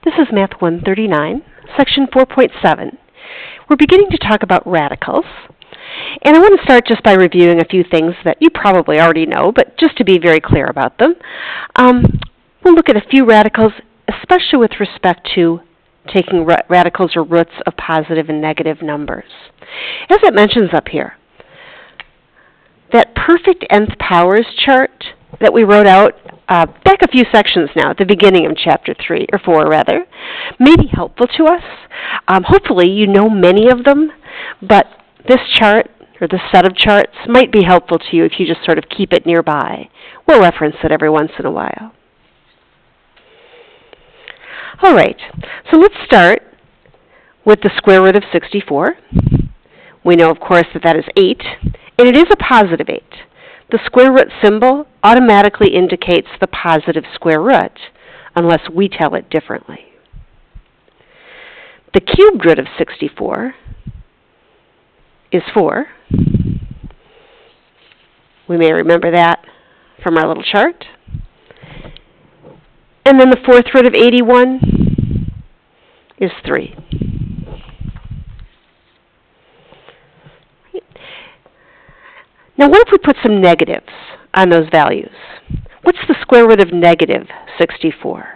This is Math 139, Section 4.7. We're beginning to talk about radicals. And I want to start just by reviewing a few things that you probably already know, but just to be very clear about them. We'll look at a few radicals, especially with respect to taking radicals or roots of positive and negative numbers. As it mentions up here, that perfect nth powers chart that we wrote out back a few sections now, at the beginning of Chapter 3, or 4 rather, may be helpful to us. Hopefully you know many of them, but this chart, or this set of charts, might be helpful to you if you just sort of keep it nearby. We'll reference it every once in a while. All right, so let's start with the square root of 64. We know, of course, that that is 8, and it is a positive 8. The square root symbol automatically indicates the positive square root, unless we tell it differently. The cubed root of 64 is 4. We may remember that from our little chart. And then the fourth root of 81 is 3. Now what if we put some negatives on those values? What's the square root of negative 64?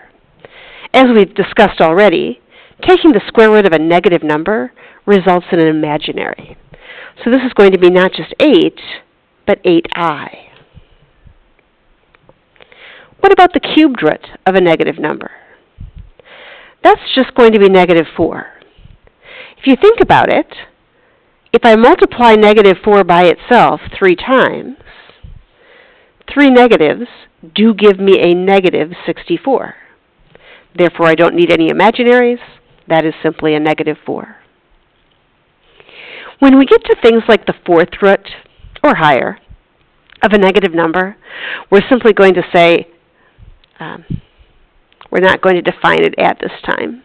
As we've discussed already, taking the square root of a negative number results in an imaginary. So this is going to be not just 8, but 8i. What about the cubed root of a negative number? That's just going to be negative 4. If you think about it, if I multiply negative 4 by itself 3 times, 3 negatives do give me a negative 64. Therefore, I don't need any imaginaries. That is simply a negative 4. When we get to things like the fourth root, or higher, of a negative number, we're simply going to say, we're not going to define it at this time.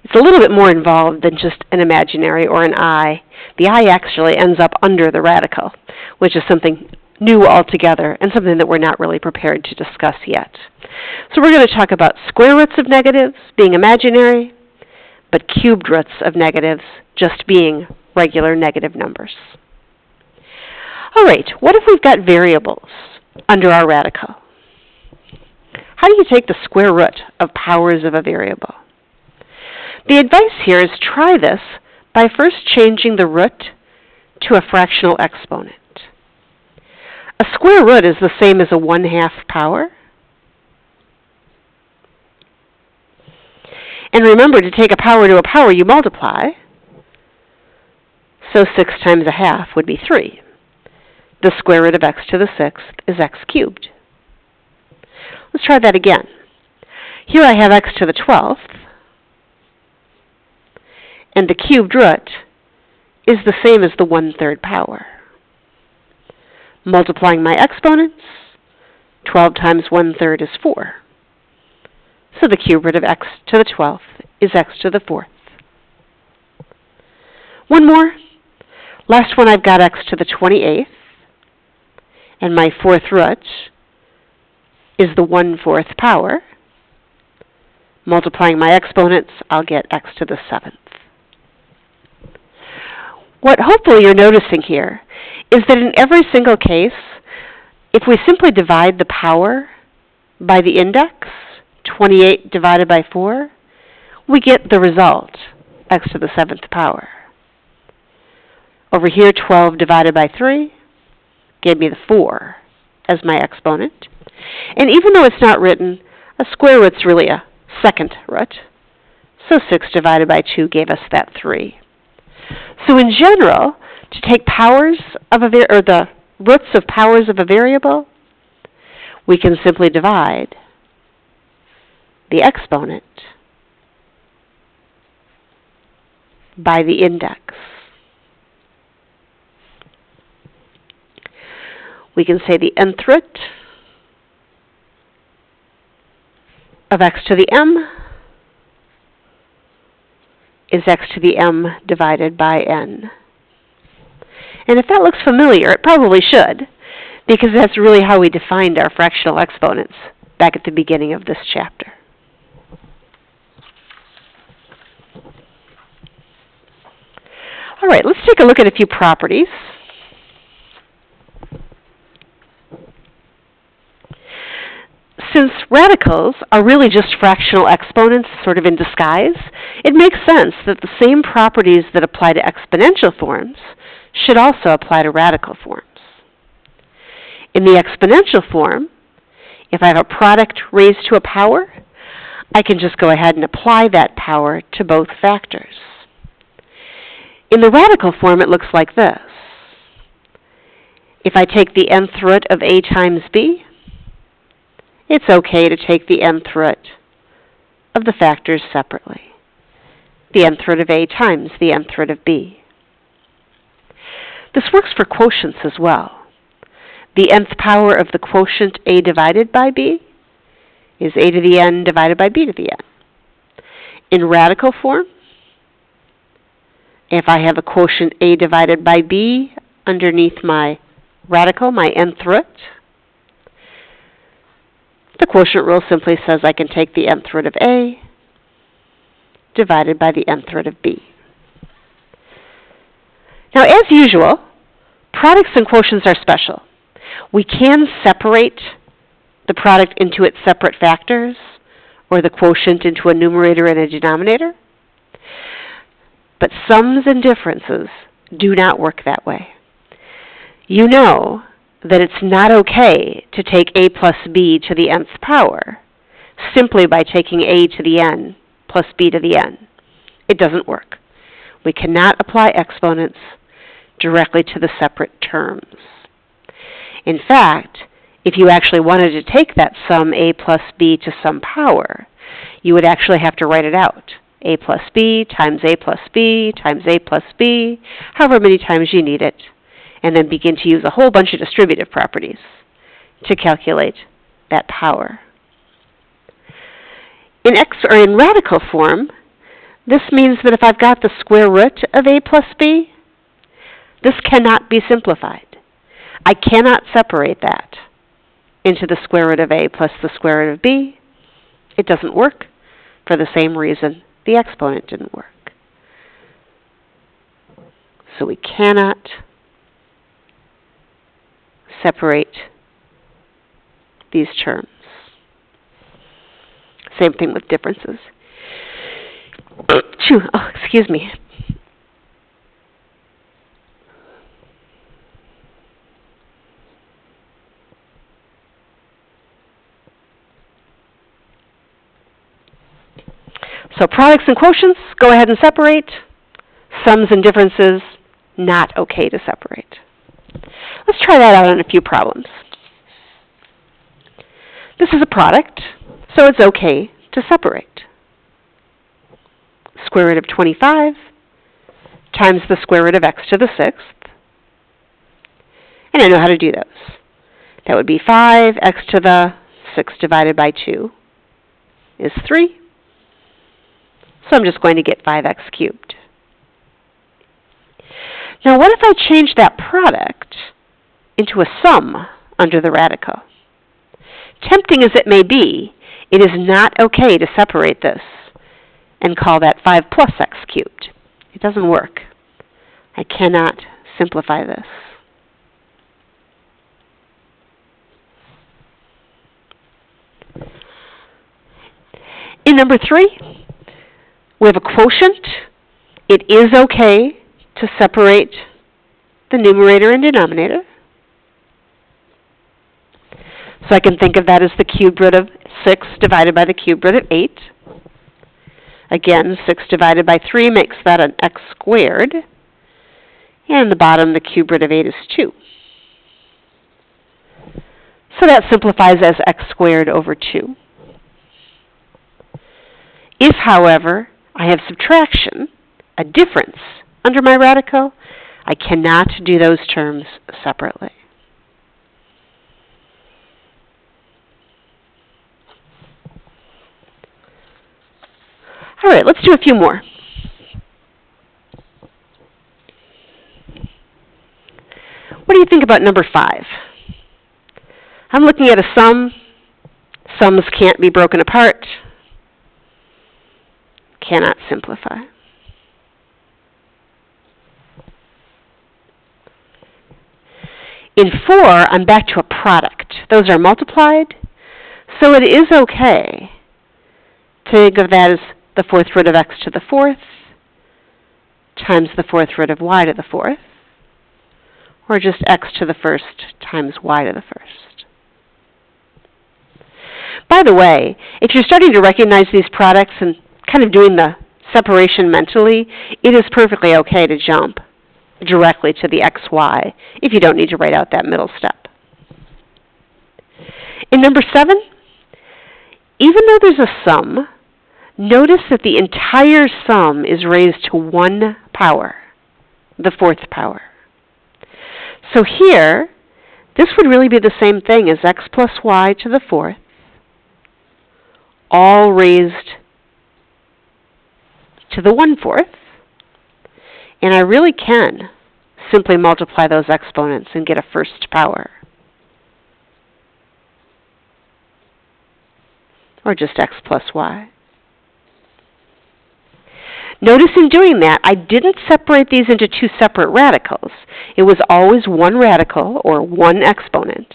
It's a little bit more involved than just an imaginary or an I. The I actually ends up under the radical, which is something new altogether and something that we're not really prepared to discuss yet. So we're going to talk about square roots of negatives being imaginary, but cubed roots of negatives just being regular negative numbers. All right, what if we've got variables under our radical? How do you take the square root of powers of a variable? The advice here is try this by first changing the root to a fractional exponent. A square root is the same as a 1/2 power. And remember, to take a power to a power, you multiply. So 6 times 1/2 would be 3. The square root of x to the 6th is x cubed. Let's try that again. Here I have x to the 12th. And the cubed root is the same as the 1/3 power. Multiplying my exponents, 12 times 1/3 is 4. So the cubed root of x to the 12th is x to the 4th. One more. Last one, I've got x to the 28th. And my fourth root is the 1/4 power. Multiplying my exponents, I'll get x to the 7th. What hopefully you're noticing here is that in every single case, if we simply divide the power by the index, 28 divided by 4, we get the result, x to the 7th power. Over here, 12 divided by 3 gave me the 4 as my exponent. And even though it's not written, a square root's really a second root. So 6 divided by 2 gave us that 3. So in general, to take powers of the roots of powers of a variable, we can simply divide the exponent by the index. We can say the nth root of x to the m is x to the m divided by n. And if that looks familiar, it probably should, because that's really how we defined our fractional exponents back at the beginning of this chapter. All right, let's take a look at a few properties. Since radicals are really just fractional exponents sort of in disguise, it makes sense that the same properties that apply to exponential forms should also apply to radical forms. In the exponential form, if I have a product raised to a power, I can just go ahead and apply that power to both factors. In the radical form, it looks like this. If I take the nth root of a times b, it's okay to take the nth root of the factors separately. The nth root of a times the nth root of b. This works for quotients as well. The nth power of the quotient a divided by b is a to the n divided by b to the n. In radical form, if I have a quotient a divided by b underneath my radical, my nth root, the quotient rule simply says I can take the nth root of a divided by the nth root of b. Now, as usual, products and quotients are special. We can separate the product into its separate factors, or the quotient into a numerator and a denominator. But sums and differences do not work that way. You know that it's not okay to take a plus b to the nth power simply by taking a to the n plus b to the n. It doesn't work. We cannot apply exponents directly to the separate terms. In fact, if you actually wanted to take that sum a plus b to some power, you would actually have to write it out. A plus b times a plus b times a plus b, however many times you need it, and then begin to use a whole bunch of distributive properties to calculate that power. In radical form, this means that if I've got the square root of a plus b, this cannot be simplified. I cannot separate that into the square root of a plus the square root of b. It doesn't work for the same reason the exponent didn't work. So we cannot separate these terms. Same thing with differences. Oh, excuse me. So products and quotients, go ahead and separate. Sums and differences, not okay to separate. Let's try that out on a few problems. This is a product, so it's okay to separate. Square root of 25 times the square root of x to the 6th. And I know how to do those. That would be 5x to the 6 divided by 2 is 3. So I'm just going to get 5x cubed. Now what if I change that product into a sum under the radical? Tempting as it may be, it is not okay to separate this and call that 5 plus x cubed. It doesn't work. I cannot simplify this. In number 3, we have a quotient. It is okay to separate the numerator and denominator. So I can think of that as the cube root of 6 divided by the cube root of 8. Again, 6 divided by 3 makes that an x squared. And in the bottom, the cube root of 8 is 2. So that simplifies as x squared over 2. If, however, I have subtraction, a difference, under my radical, I cannot do those terms separately. All right, let's do a few more. What do you think about number 5? I'm looking at a sum. Sums can't be broken apart. Cannot simplify. In 4, I'm back to a product. Those are multiplied, so it is okay to think of that as the 4th root of x to the 4th times the 4th root of y to the 4th, or just x to the 1st times y to the 1st. By the way, if you're starting to recognize these products and kind of doing the separation mentally, it is perfectly okay to jump directly to the xy if you don't need to write out that middle step. In number 7, even though there's a sum, notice that the entire sum is raised to 1 power, the 4th power. So here, this would really be the same thing as x plus y to the 4th, all raised to the 1/4. And I really can simply multiply those exponents and get a 1st power. Or just x plus y. Notice in doing that, I didn't separate these into 2 separate radicals. It was always 1 radical, or 1 exponent.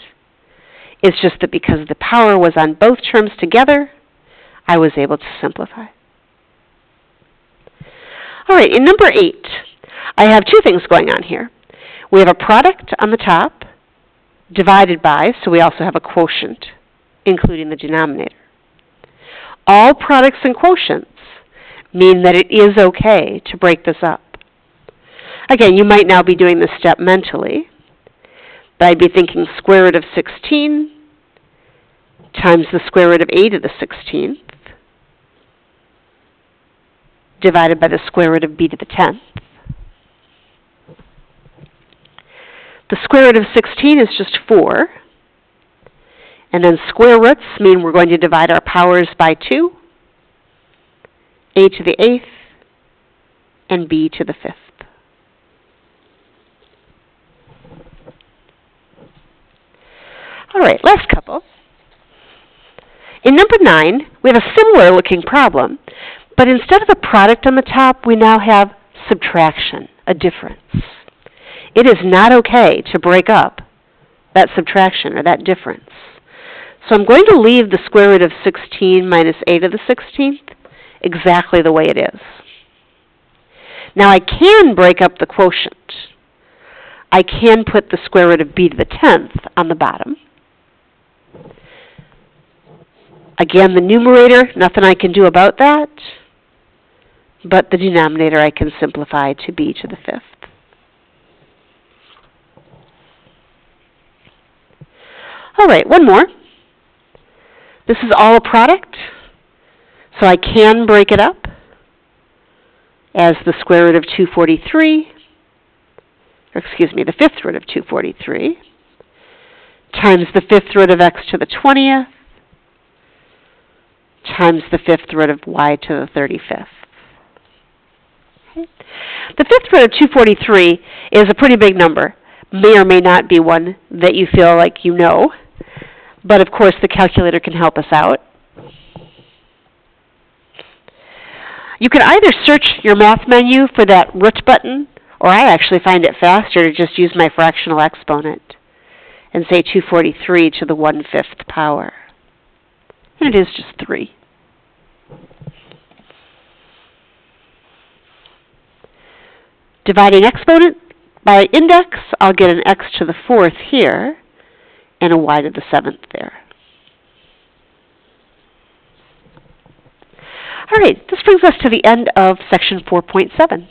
It's just that because the power was on both terms together, I was able to simplify. All right, in number 8, I have 2 things going on here. We have a product on the top, divided by, so we also have a quotient, including the denominator. All products and quotients mean that it is okay to break this up. Again, you might now be doing this step mentally, but I'd be thinking square root of 16 times the square root of a to the 16th divided by the square root of b to the 10th. The square root of 16 is just 4. And then square roots mean we're going to divide our powers by 2, a to the 8th, and b to the 5th. All right, last couple. In number 9, we have a similar looking problem, but instead of a product on the top, we now have subtraction, a difference. It is not okay to break up that subtraction or that difference. So I'm going to leave the square root of 16 minus a to the 16th exactly the way it is. Now I can break up the quotient. I can put the square root of b to the 10th on the bottom. Again, the numerator, nothing I can do about that. But the denominator I can simplify to b to the 5th. All right, one more. This is all a product, so I can break it up as the square root of 243, or excuse me, the 5th root of 243, times the 5th root of x to the 20th, times the 5th root of y to the 35th. Okay. The 5th root of 243 is a pretty big number. May or may not be one that you feel like you know. But of course, the calculator can help us out. You can either search your math menu for that root button, or I actually find it faster to just use my fractional exponent and say 243 to the 1/5 power. And it is just 3. Dividing exponent by index, I'll get an x to the 4th here, and a y to the 7th there. All right, this brings us to the end of section 4.7.